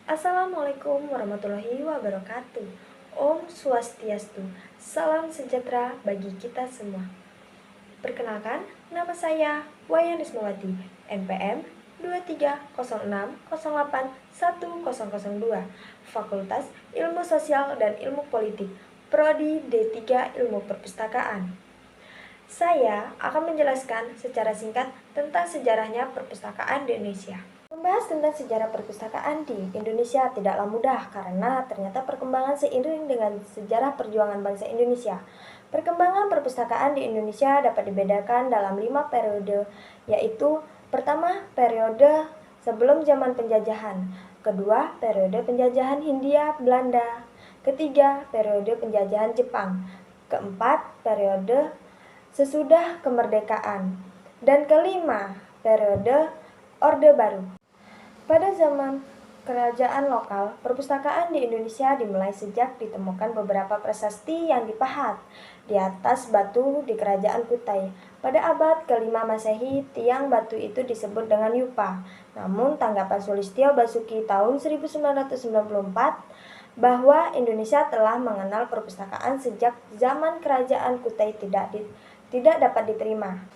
Assalamualaikum warahmatullahi wabarakatuh. Om Swastiastu. Salam sejahtera bagi kita semua. Perkenalkan, nama saya Wayan Ismawati, NPM 2306081002, Fakultas Ilmu Sosial dan Ilmu Politik, Prodi D3 Ilmu Perpustakaan. Saya akan menjelaskan secara singkat tentang sejarahnya perpustakaan di Indonesia. Membahas tentang sejarah perpustakaan di Indonesia tidaklah mudah karena ternyata perkembangan seiring dengan sejarah perjuangan bangsa Indonesia. Perkembangan perpustakaan di Indonesia dapat dibedakan dalam 5 periode, yaitu pertama, periode sebelum zaman penjajahan, kedua, periode penjajahan Hindia Belanda, ketiga, periode penjajahan Jepang, keempat, periode sesudah kemerdekaan, dan kelima, periode Orde Baru. Pada zaman kerajaan lokal, perpustakaan di Indonesia dimulai sejak ditemukan beberapa prasasti yang dipahat di atas batu di Kerajaan Kutai. Pada abad ke-5 Masehi, tiang batu itu disebut dengan yupa. Namun, tanggapan Sulistyo Basuki tahun 1994 bahwa Indonesia telah mengenal perpustakaan sejak zaman Kerajaan Kutai tidak dapat diterima.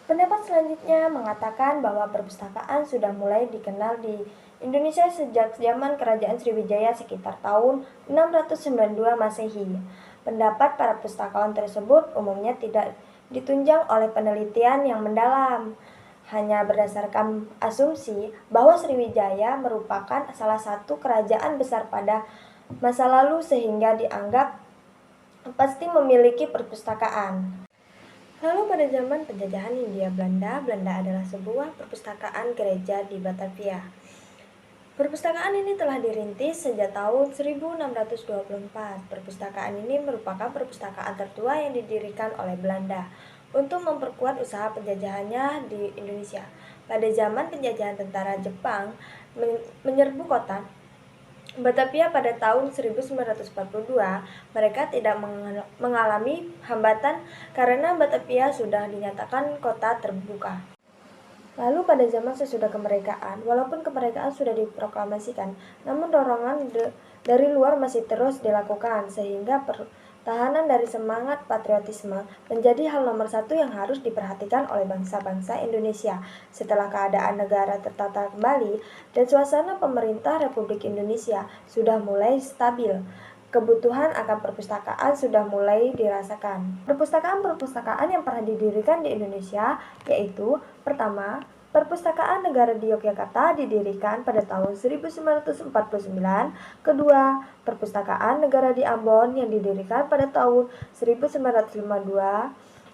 Pendapat selanjutnya mengatakan bahwa perpustakaan sudah mulai dikenal di Indonesia sejak zaman Kerajaan Sriwijaya sekitar tahun 692 Masehi. Pendapat para pustakawan tersebut umumnya tidak ditunjang oleh penelitian yang mendalam, hanya berdasarkan asumsi bahwa Sriwijaya merupakan salah satu kerajaan besar pada masa lalu sehingga dianggap pasti memiliki perpustakaan. Lalu pada zaman penjajahan Hindia Belanda, Belanda adalah sebuah perpustakaan gereja di Batavia. Perpustakaan ini telah dirintis sejak tahun 1624. Perpustakaan ini merupakan perpustakaan tertua yang didirikan oleh Belanda untuk memperkuat usaha penjajahannya di Indonesia. Pada zaman penjajahan tentara Jepang menyerbu kota Batavia pada tahun 1942, mereka tidak mengalami hambatan karena Batavia sudah dinyatakan kota terbuka. Lalu pada zaman sesudah kemerdekaan, walaupun kemerdekaan sudah diproklamasikan, namun dorongan dari luar masih terus dilakukan, sehingga pertahanan dari semangat patriotisme menjadi hal nomor satu yang harus diperhatikan oleh bangsa-bangsa Indonesia. Setelah keadaan negara tertata kembali dan suasana pemerintah Republik Indonesia sudah mulai stabil, kebutuhan akan perpustakaan sudah mulai dirasakan. Perpustakaan yang pernah didirikan di Indonesia yaitu pertama, Perpustakaan Negara di Yogyakarta didirikan pada tahun 1949. Kedua, Perpustakaan Negara di Ambon yang didirikan pada tahun 1952.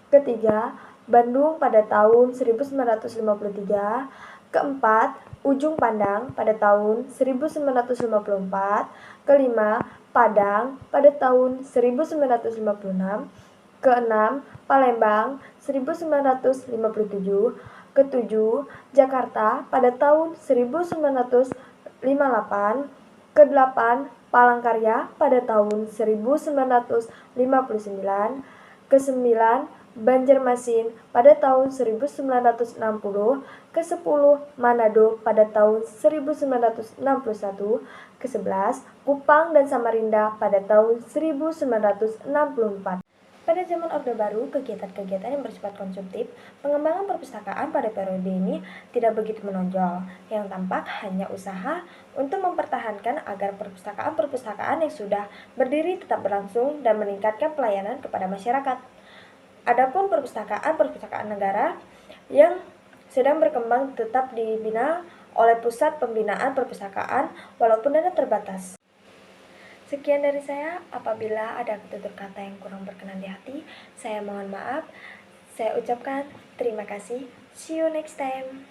Ketiga, Bandung pada tahun 1953. Keempat, Ujung Pandang pada tahun 1954. Kelima, Padang pada tahun 1956. Keenam, Palembang 1957. Ketujuh, Jakarta pada tahun 1958. Kedelapan, Palangkaraya pada tahun 1959. Kesembilan, Banjarmasin pada tahun 1960. Kesepuluh, Manado pada tahun 1961. Kesebelas, Kupang dan Samarinda pada tahun 1964. Pada zaman Orde Baru, kegiatan-kegiatan yang bersifat konsumtif, pengembangan perpustakaan pada periode ini tidak begitu menonjol. Yang tampak hanya usaha untuk mempertahankan agar perpustakaan-perpustakaan yang sudah berdiri tetap berlangsung dan meningkatkan pelayanan kepada masyarakat. Adapun perpustakaan negara yang sedang berkembang tetap dibina oleh Pusat Pembinaan Perpustakaan walaupun dana terbatas. Sekian dari saya, apabila ada tutur kata yang kurang berkenan di hati, saya mohon maaf. Saya ucapkan terima kasih. See you next time.